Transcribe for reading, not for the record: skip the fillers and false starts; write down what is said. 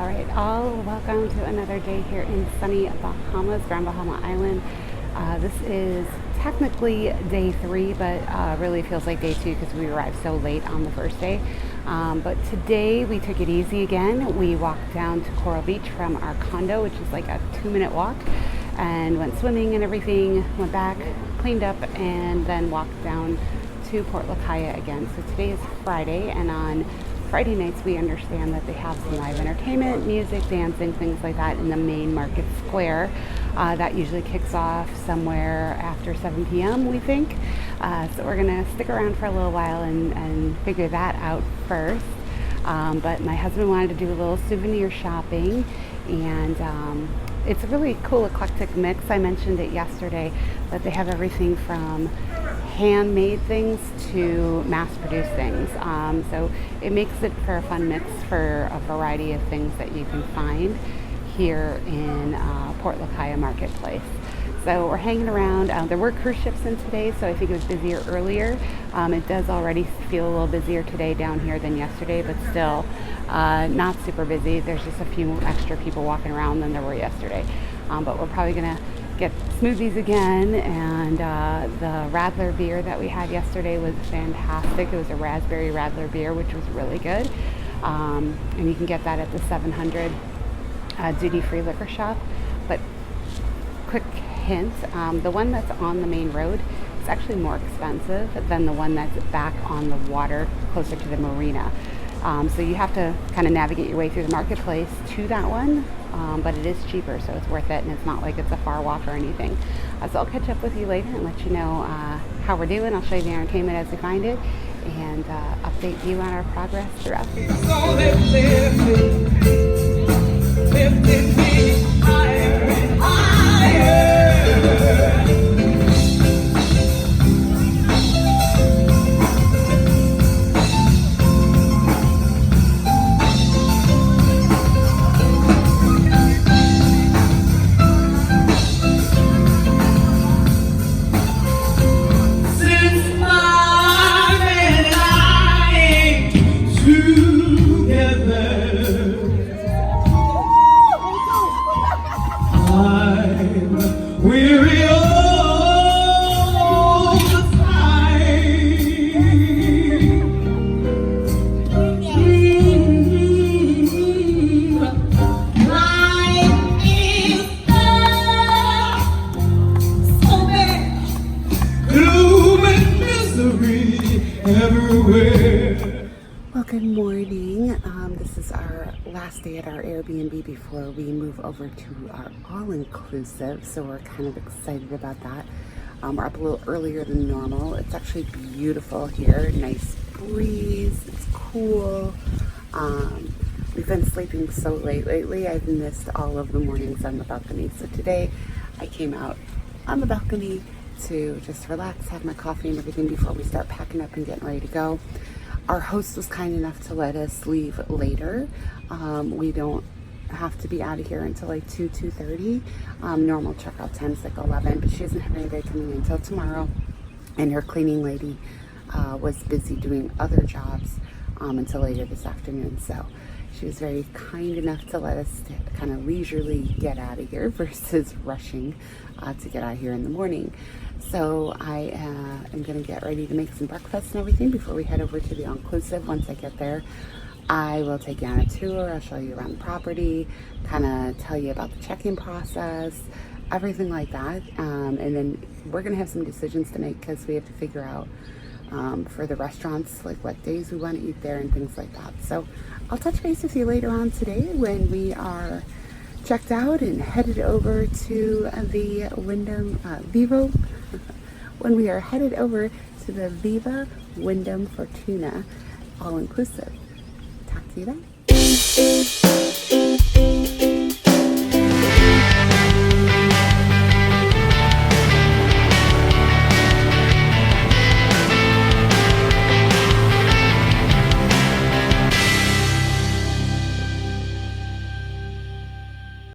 All welcome to another day here in sunny Bahamas, Grand Bahama Island. This is technically day 3, but really feels like day 2 because we arrived so late on the first day. But today we took it easy again. We walked down to Coral Beach from our condo, which is like a 2-minute walk, and went swimming and everything, went back, cleaned up, and then walked down to Port Lucaya again. So today is Friday, and on Friday nights we understand that they have some live entertainment, music, dancing, things like that in the main market square. That usually kicks off somewhere after 7 p.m. we think. So we're gonna stick around for a little while and figure that out first. But my husband wanted to do a little souvenir shopping, and it's a really cool eclectic mix. I mentioned it yesterday that they have everything from handmade things to mass-produced things. So it makes it for a fun mix for a variety of things that you can find here in Port Lucaya Marketplace. So we're hanging around. There were cruise ships in today, so I think it was busier earlier. It does already feel a little busier today down here than yesterday, but still not super busy. There's just a few extra people walking around than there were yesterday. But we're probably gonna get smoothies again, and the Radler beer that we had yesterday was fantastic. It was a raspberry Radler beer, which was really good, and you can get that at the 700 duty-free liquor shop. But quick hint, the one that's on the main road is actually more expensive than the one that's back on the water closer to the marina. So you have to kind of navigate your way through the marketplace to that one, but it is cheaper, so it's worth it, and it's not like it's a far walk or anything. So I'll catch up with you later and let you know how we're doing. I'll show you the entertainment as we find it, and update you on our progress throughout the Good morning. This is our last day at our Airbnb before we move over to our all-inclusive, so we're kind of excited about that. We're up a little earlier than normal. It's actually beautiful here. Nice breeze. It's cool. We've been sleeping so late lately. I've missed all of the mornings on the balcony. So today I came out on the balcony to just relax, have my coffee and everything before we start packing up and getting ready to go. Our host was kind enough to let us leave later. We don't have to be out of here until like 2:30. Normal checkout time is like 11, but she doesn't have anybody coming in until tomorrow. And her cleaning lady was busy doing other jobs until later this afternoon. So she was very kind enough to let us kind of leisurely get out of here versus rushing to get out of here in the morning. So I am going to get ready to make some breakfast and everything before we head over to the all-inclusive. Once I get there, I will take you on a tour. I'll show you around the property, kind of tell you about the check-in process, everything like that. And then we're going to have some decisions to make because we have to figure out for the restaurants, like what days we want to eat there and things like that. So I'll touch base with you later on today when we are checked out and headed over to the when we are headed over to the Viva Wyndham Fortuna all-inclusive. Talk to you then.